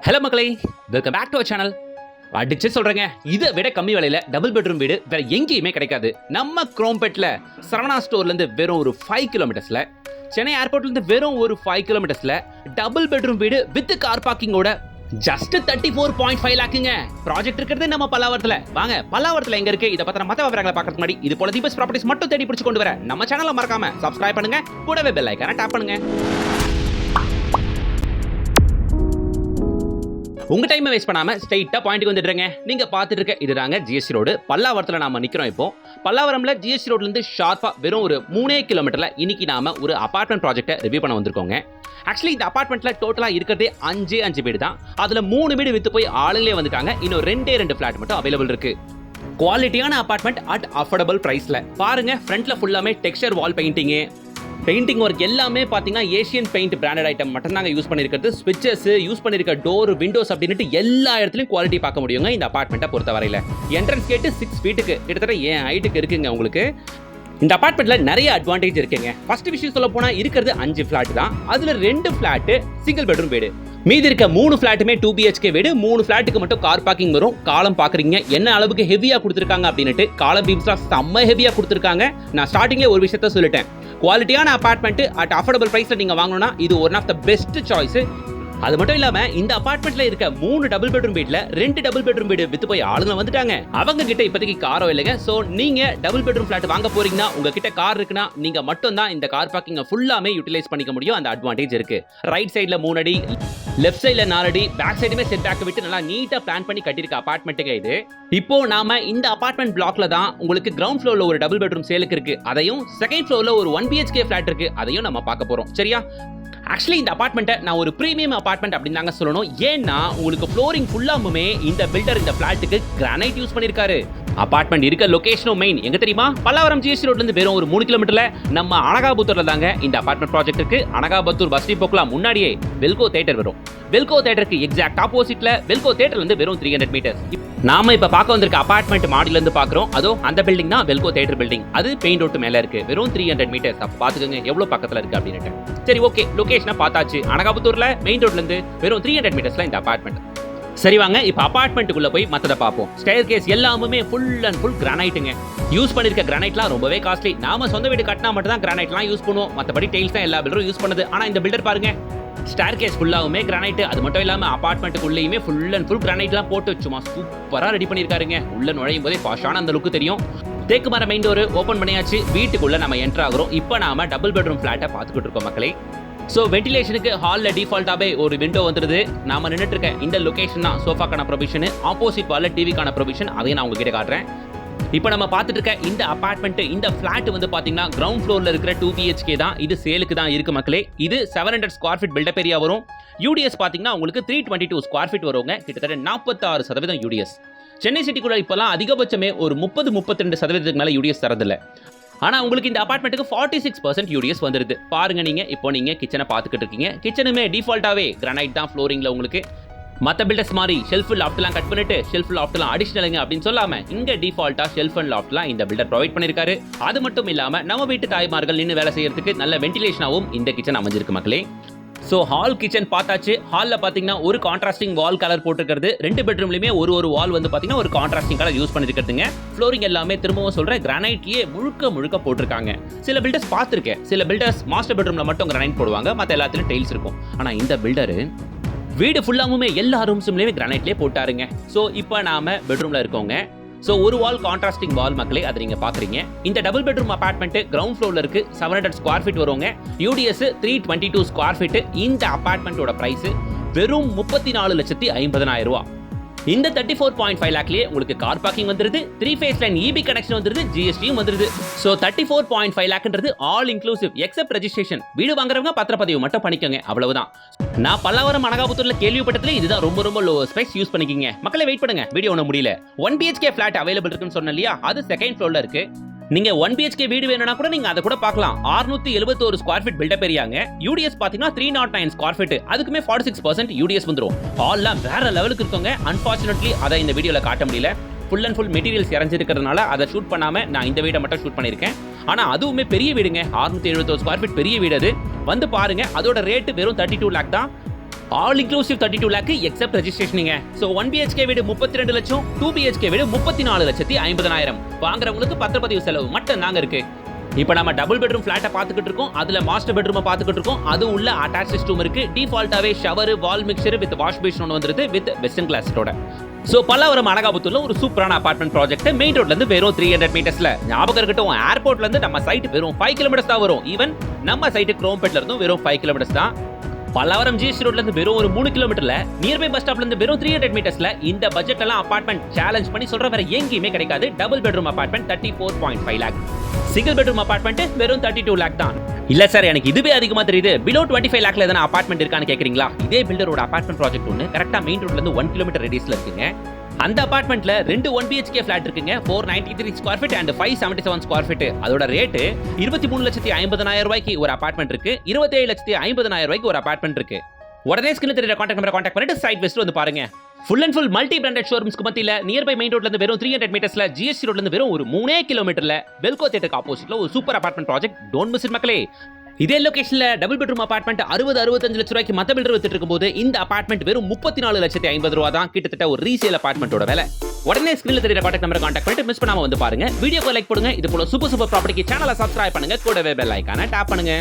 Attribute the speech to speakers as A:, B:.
A: Hello மக்களே, welcome back to our channel. அடிச்சு சொல்றேங்க, இதை விட கம்மி விலையில டபுள் பெட்ரூம் வீடு வேற எங்கேயுமே கிடைக்காது. நம்ம குரோம்பேட்ல சரவணா ஸ்டோர்ல இருந்து வெறும் ஒரு 5 கிலோமீட்டர்ஸ்ல, சென்னை ஏர்போர்ட்ல இருந்து வெறும் ஒரு 5 கிலோமீட்டர்ஸ்ல டபுள் பெட்ரூம் வீடு வித் கார் பார்க்கிங்கோட ஜஸ்ட் 34.5 லாக்குங்க. ப்ராஜெக்ட் இருக்கிறது நம்ம பல்லாவரத்துல. வாங்க, பல்லாவரத்துல எங்க இருக்கு இதை பத்தின மத்த விவரங்களை பார்க்கறதுக்கு முன்னாடி இது போல தீபஸ் ப்ராப்பர்ட்டிஸ் மட்டும் தேடி பிடிச்சு கொண்டு வர நம்ம சேனலை மறக்காம சப்ஸ்கிரைப் பண்ணுங்க, கூடவே பெல் ஐகானை டாப் பண்ணுங்க. உங்க டைம் வேஸ்ட் பண்ணாம ஸ்ட்ரைட்டா பாயிண்ட்க்கு வந்துடுறேங்க. நீங்க பாத்துட்டு இருக்க இதுதாங்க ஜிஎஸ்டி ரோடு. பல்லாவரத்துல நாம நிக்கிறோம். இப்போ பல்லாவரம்ல ஜிஎஸ்டி ரோட்ல இருந்து ஷார்ப்பா வெறும் ஒரு 3 கிலோமீட்டர்ல இன்னைக்கு நாம ஒரு அபார்ட்மெண்ட் ப்ராஜெக்ட்டை ரிவ்யூ பண்ண வந்திருக்கோங்க. ஆக்சுவலி இந்த அபார்ட்மெண்ட்ல டோட்டலா இருக்கிறதே 5 வீடு தான். அதுல 3 வீடு வித்து போய் ஆளுங்களே வந்துட்டாங்க. இன்னும் 2 ஃபிளாட் மட்டும் அவைலபிள் இருக்கு. குவாலிட்டியான அபார்ட்மெண்ட் அட் அஃபோர்டபிள் பிரைஸ்ல பாருங்க. ஃப்ரண்ட்ல ஃபுல்லாமே டெக்ஸ்சர் வால் பெயிண்டிங் ஒர்க் எல்லாமே பாத்தீங்கன்னா ஏசியன் பெயிண்ட் பிராண்டட் ஐட்டம் மட்டும் தாங்க யூஸ் பண்ணிருக்கிறது. ஸ்விட்சஸ் யூஸ் பண்ணிருக்க டோர், விண்டோஸ் அப்படின்ட்டு எல்லா இடத்துலயும் குவாலிட்டி பார்க்க முடியுங்க இந்த அபார்ட்மெண்ட்டை பொறுத்த வரையில. என்ட்ரன்ஸ் கேட்டு 6 ஃபீட்டுக்கு கிட்டத்தட்ட என் ஹைட்டுக்கு இருக்குங்க. உங்களுக்கு இந்த அபார்ட்மெண்ட்ல நிறைய அட்வான்டேஜ் இருக்குங்க. ஃபர்ஸ்ட் விஷயம் சொல்ல போனா இருக்கிறது 5 ஃபிளாட் தான். அதுல 2 ஃபிளாட் சிங்கிள் பெட்ரூம் வீடு, மீதி இருக்க 3 ஃபிளாட்டுமே 2 BHK வீடு. 3 ஃபிளாட்டுக்கு மட்டும் கார் பார்க்கிங் வரும். காலம் பாக்குறீங்க என்ன அளவுக்கு ஹெவியா கொடுத்துருக்காங்க அப்படின்ட்டு. காலம் பீம்ஸ்லாம் செம்ம ஹெவியா கொடுத்துருக்காங்க. நான் ஸ்டார்டிங்ல ஒரு விஷயத்த சொல்லிட்டேன், குவாலிட்டியான அபார்ட்மெண்ட் அட் அஃபோர்டபிள் பிரைஸ்ல நீங்க வாங்கணும்னா இது one of the best choice. அது மட்டும் இல்லாம இந்த அபார்ட்மெண்ட்ல இருக்க 3 டபுள் பெட்ரூம் வீட்ல 2 டபுள் பெட்ரூம் வீடு வித்து போய் ஆளுங்க வந்துட்டாங்க. அவங்க கிட்ட இப்போதைக்கு காரோ இல்லைங்க. சோ நீங்க டபுள் பெட்ரூம் ஃபிளாட் வாங்க போறீங்கன்னா உங்ககிட்ட கார் இருக்குன்னா நீங்க மட்டும் தான் இந்த கார் பார்க்கிங் ஃபுல்லாமே யூட்டிலைஸ் பண்ணிக்க முடியும். அந்த அட்வான்டேஜ் இருக்கு. ரைட் சைடுல 3 அடி, லெஃப்ட் சைடுல 4 அடி, பேக் சைடுமே செட் பேக் விட்டு நல்லா நீட்டா பிளான் பண்ணி கட்டியிருக்க அபார்ட்மெண்ட்டுங்க இது. இப்போ நாம இந்த அபார்ட்மெண்ட் பிளாக்ல தான் உங்களுக்கு கிரவுண்ட் ஃப்ளோர்ல ஒரு டபுள் பெட்ரூம் சேலுக்கு இருக்கு. அதையும் செகண்ட் ஃப்ளோர்ல ஒரு 1 BHK ஃபிளாட் இருக்கு. அதையும் நம்ம பார்க்க போறோம். சரியா? ஆக்சுவலி இந்த அபார்ட்மெண்ட்டை நான் ஒரு பிரீமியம் அபார்ட்மெண்ட் அப்படின்னு தாங்க சொல்லணும். ஏன்னா உங்களுக்கு ஃப்ளோரிங் ஃபுல்லாமே இந்த பில்டர் இந்த ஃபிளாட்டுக்கு கிரானைட் யூஸ் பண்ணிருக்காரு. அபார்ட்மெண்ட் இருக்க லொகேஷனும் மெயின் எங்க தெரியுமா? பல்லாவரம் ஜிஎஸ்டி ரோட்ல இருந்து வெறும் ஒரு 3 கிலோமீட்டர்ல நம்ம அனகாபுத்தூர்ல தாங்க இந்த அபார்ட்மெண்ட் ப்ராஜெக்ட் இருக்கு. அனகாபுத்தூர் பஸ் டிப்போக்குலாம் முன்னாடியே வெல்கோ தியேட்டர் வரும். வெல்கோ தியேட்டருக்கு எக்ஸாக்ட் ஆப்போசிட்ல வெல்கோ தியேட்டர்ல இருந்து வெறும் 300 மீட்டர்ஸ். நாம இப்ப பார்க்க வந்திருக்க அபார்ட்மெண்ட் மாடியில இருந்து பாக்குறோம். அதோ அந்த பில்டிங் தான் வெல்கோ தியேட்டர் பில்டிங். அது பெயின் ரோட் மேல இருக்கு. வெறும் 300 மீட்டர்ஸ். அப்ப பாத்துக்கோங்க எவ்வளவு பக்கத்துல இருக்கு அப்படின்னு. சரி, ஓகே, லொகேஷனை பார்த்தாச்சு. அனகாபுத்தூர்ல மெயின் ரோட்ல இருந்து வெறும் 300 மீட்டர்ஸ்ல இந்த அபார்ட்மெண்ட். சரி, வாங்க இப்ப அபார்ட்மெண்ட்டுக்குள்ள போய் மத்தத பார்ப்போம். ஸ்டேர் கேஸ் எல்லாமே ஃபுல் அண்ட் ஃபுல் கிரானைட்டுங்க. யூஸ் பண்ணிருக்க கிரானைட்லாம் ரொம்பவே காஸ்ட்லி. நாம சொந்த வீடு கட்டினா மட்டும் தான் கிரானைட்லாம் யூஸ் பண்ணுவோம். மத்தபடி டைல்ஸ் தான் எல்லா பில்டரும் யூஸ் பண்ணுது. ஆனா இந்த பில்டர் பாருங்க, ஸ்டேர் கேஸ் ஃபுல்லாவுமே கிரானைட். அது மட்டும் இல்லாம அபார்ட்மெண்ட்டுக்குள்ளேயுமே ஃபுல் அண்ட் ஃபுல் கிரானைட்லாம் போட்டு சும்மா சூப்பரா ரெடி பண்ணிருக்காருங்க. உள்ள நுழையும் போதே பாஷான அந்த லுக்கு தெரியும். தேக்கு மர மெயின் டோர் ஓபன் பண்ணியாச்சு. வீட்டுக்குள்ள நம்ம என்டர் ஆகுறோம். இப்போ நாம டபுள் பெட்ரூம் ஃபிளாட்டை பார்த்துக்கிட்டு இருக்கோம் மக்களே. ஸோ வென்டிலேஷனுக்கு ஹாலில் டிஃபால்ட்டாகவே ஒரு விண்டோ வந்துடுது. நாம நின்றுட்டு இருக்க இந்த லொகேஷன் தான் சோஃபாக்கான ப்ரொவிஷன். ஆப்போசிட் வாலில் டிவிக்கான ப்ரொவிஷன். அதையும் நான் உங்ககிட்ட காட்டுறேன். இப்போ நம்ம பார்த்துட்டு இருக்க இந்த அபார்ட்மெண்ட், இந்த ஃபிளாட் வந்து பாத்தீங்கன்னா கிரவுண்ட் ஃப்ளோர்ல இருக்கிற 2 BHK தான். இது சேலுக்கு தான் இருக்கு மக்களே. இது 700 ஸ்கொயர் ஃபீட் பில்டப் ஏரியா வரும். யூடிஎஸ் பாத்தீங்கன்னா உங்களுக்கு 322 ஸ்கொயர் ஃபீட் வருங்க. கிட்டத்தட்ட 46% யூடிஎஸ். சென்னை சிட்டிக்குள்ள இப்பெல்லாம் அதிகபட்சமே ஒரு 30-32% மேல யூடிஎஸ் தரதில்லை. ஆனா உங்களுக்கு இந்த அபார்ட்மெண்ட்டுக்கு 46% யூடிஎஸ் வந்துருது. பாருங்க, நீங்க இப்போ நீங்க கிச்சனை பார்த்துக்கிட்டு இருக்கீங்க. கிச்சனுமே டிஃபால்ட்டாவே கிரானைட் தான் ஃப்ளோரிங்ல. உங்களுக்கு மற்ற பில்டர்ஸ் மாதிரி ஷெல்ஃப் லாஃப்ட்லாம் கட் பண்ணிட்டு ஷெல்ஃப் லாஃப்ட்லாம் அடிஷனலுங்க அப்படின்னு சொல்லாம இங்க டிஃபால்ட்டா ஷெல்ஃப் அண்ட் லாஃப்ட்லாம் இந்த பில்டர் ப்ரொவைட் பண்ணிருக்காரு. அது மட்டும் இல்லாம நம்ம வீட்டு தாய்மார்கள் நின்று வேலை செய்யறதுக்கு நல்ல வென்டிலேஷனாவும் இந்த கிச்சன் அமைஞ்சிருக்கு மக்களே. ஸோ ஹால் கிச்சன் பார்த்தாச்சு. ஹாலில் பார்த்தீங்கன்னா ஒரு கான்ட்ராஸ்டிங் வால் கலர் போட்டுருக்கிறது. 2 பெட்ரூம்லையுமே ஒரு வால் வந்து பார்த்தீங்கன்னா ஒரு கான்ட்ராஸ்டிங் கலர் யூஸ் பண்ணிருக்கிறதுங்க. ஃப்ளோரிங் எல்லாமே திரும்பவும் சொல்கிறேன் கிரானைட்லேயே முழுக்க போட்டிருக்காங்க. சில பில்டர்ஸ் பார்த்துருக்கேன். சில பில்டர்ஸ் மாஸ்டர் பெட்ரூமில் மட்டும் கிரானைட் போடுவாங்க, மற்ற எல்லாத்துலையும் டைல்ஸ் இருக்கும். ஆனால் இந்த பில்டரு வீடு ஃபுல்லாமே எல்லா ரூம்ஸுமே கிரானைட்லேயே போட்டாருங்க. ஸோ இப்போ நாம பெட்ரூமில் இருக்கோங்க. ஸோ ஒரு வால் கான்ட்ராஸ்டிங் வால் மக்களே, அதை நீங்க பாக்குறீங்க. இந்த டபுள் பெட்ரூம் அபார்ட்மெண்ட் கிரவுண்ட் ஃப்ளோர்ல இருக்கு. 700 ஸ்கொயர் ஃபீட் வருவாங்க. UDS 322 square feet. இந்த அபார்ட்மெண்ட்டோட பிரைஸ் வெறும் 34,50,000 ரூபாய். இந்த 34.5 லாக்லயே உங்களுக்கு கார் பார்க்கிங் வந்துருது. 3 ஃபேஸ் லைன் EB கனெக்ஷன் வந்துருது. ஜிஎஸ்டியும் வந்துருது. சோ 34.5 லாக்ன்றது ஆல் இன்க்ளூசிவ் எக்ஸப்ட் ரெஜிஸ்ட்ரேஷன். வீடு வாங்குறவங்க பத்திரப்பதிவு மட்டும் பண்ணிக்கோங்க, அவ்வளவுதான். நான் பல்லாவரம் அனகாபுத்தூர்ல கேள்விப்பட்டதுல இதுதான் ரொம்ப லோ ஸ்பேஸ் யூஸ் பண்ணிக்கிங்க. மக்களை வெயிட் பண்ணுங்க, வீடியோ ஒன்றும் முடியல. 1 BHK ஃபிளாட் அவைலபிள் இருக்குன்னு சொன்னேன் இல்லையா, அது செகண்ட் ஃப்ளோர்ல இருக்கு. நீங்க 1 BHK வீடு வேணும்னா கூட நீங்க அதை கூட பார்க்கலாம். 671 ஸ்கொயர் ஃபீட் பில்டப் ஏரியாங்க. யூடிஎஸ் பாத்தீங்கன்னா 309 ஸ்கொயர் ஃபீட். அதுக்குமே 46% யூடிஎஸ் வந்துரும். ஹால்லாம் வேற லெவலுக்கு இருக்குங்க. அன்பார்ச்சுனேட்லி அதை இந்த வீடியோல காட்ட முடியல. ஃபுல் அண்ட் ஃபுல் மெட்டீரியல்ஸ் இறஞ்சிருக்கிறதுனால அதை ஷூட் பண்ணாம நான் இந்த வீடை மட்டும் ஷூட் பண்ணியிருக்கேன். ஆனா அதுவுமே பெரிய வீடுங்க. 671 ஸ்கொயர் ஃபீட் பெரிய வீடு. அது வந்து பாருங்க. அதோட ரேட் வெறும் 32 லாக் தான். ஆல் இன்க்ளூசிவ் 32 லேக் எக்ஸப்ட் ரெஜிஸ்ட்ரேஷனுங்க. ஸோ 1 BHK வீடு 32 லட்சம், 2 BHK வீடு 34,50,000. வாங்குறவங்களுக்கு பத்திரப்பதிவு செலவு மட்டும் தாங்க இருக்கு. இப்போ நம்ம டபுள் பெட்ரூம் ஃபிளாட்டை பார்த்துக்கிட்டு இருக்கோம். அதுல மாஸ்டர் பெட்ரூமை பார்த்துக்கிட்டு இருக்கோம். அது உள்ள அட்டாச் ரெஸ்ட் இருக்கு. டிஃபால்ட்டாவே shower, wall mixer with wash basin ஒன்று வந்துருது வித் வெஸ்டர்ன் கிளாஸோட. ஸோ பல்லாவரம் அனகாபுத்தூர்ல ஒரு சூப்பரான அபார்ட்மெண்ட் ப்ராஜெக்ட் மெயின் ரோட்ல இருந்து வெறும் 300 மீட்டர்ஸ்ல. ஞாபகம் இருக்கட்டும், ஏர்போர்ட்ல இருந்து நம்ம சைட் வெறும் 5 கிலோமீட்டர்ஸ் தான் வரும். ஈவன் நம்ம சைட் குரோம்பேட்ல இருந்தும் வெறும் 5 கிலோமீட்டர்ஸ் தான். பல்லாவரம் ஜிஎஸ்டி ரோட்ல இருந்து வெறும் ஒரு 3 கிலோமீட்டர்ல, நியர்பை பஸ் ஸ்டாப்ல இருந்து வெறும் 300 மீட்டர்ஸ்ல இந்த பட்ஜெட் எல்லாம் அபார்ட்மெண்ட் சேலஞ்ச் பண்ணி சொல்ற வேற எங்கேயுமே கிடைக்காது. Double bedroom apartment 34.5 lakh, single bedroom apartment வெறும் 32 லேக் தான். இல்ல சார், எனக்கு இதுவே அதிகமா தெரியுது, பிலோ 25 லேக்ல எதனா அபார்ட்மெண்ட் இருக்கான்னு கேக்குறீங்களா? இதே பில்டரோட அபார்ட்மெண்ட் ப்ராஜெக்ட் ஒன்று கரெக்டா மெயின் ரோட்ல இருந்து 1 கிலோமீட்டர் ரேடியஸ்ல இருக்குங்க. அந்த அபார்ட்மெண்ட்ல 2 1 BHK ஃபிளாட் இருக்குங்க. 493 square feet and 577 square feet. அதோட ரேட் 23,50,000 ரூபாய்க்கு ஒரு அபார்ட்மெண்ட் இருக்கு. 27,50,000 ரூபாய்க்கு ஒரு அபார்ட்மெண்ட் இருக்கு. உடனே ஸ்கிரீன்ல தெரியற கான்டாக்ட் நம்பரை கான்டாக்ட் பண்ணிட்டு சைட் விசிட் வந்து பாருங்க. Full and full multi branded ஷோரூம்ஸ்க்கு மத்தியில நியர்பை மெயின் ரோட்ல இருந்து வெறும் 300 மீட்டர்ஸ்ல, ஜிஎஸ்டி ரோட்ல இருந்து வெறும் ஒரு 3 கிலோமீட்டர்ல, பெல்கோ தியேட்டருக்கு ஆப்போசிட்ல ஒரு super apartment project. Don't miss it மக்களே. இதே லொகேஷன்ல டபுள் பெட்ரூம் அபார்ட்மெண்ட் 60-65 லட்சம் ரூபாய்க்கு மத்த பில்டர் வித்துட்டு இருக்கும்போது இந்த அபார்ட்மெண்ட் வெறும் 34,50,000 ரூபாய் தான். கிட்டத்தட்ட ஒரு ரீசேல் அபார்ட்மெண்டோட விலை. உடனே ஸ்கிரீன்ல தெரியற கான்டாக்ட் நம்பரை கான்டாக்ட் பண்ணிட்டு மிஸ் பண்ணாம வந்து பாருங்க. வீடியோக்கு லைக் போடுங்க. இது போல சூப்பர் ப்ராப்பர்ட்டிக்கு சேனலை சப்ஸ்கிரைப் பண்ணுங்க. கூடவே பெல் ஐகானை டாப் பண்ணுங்க.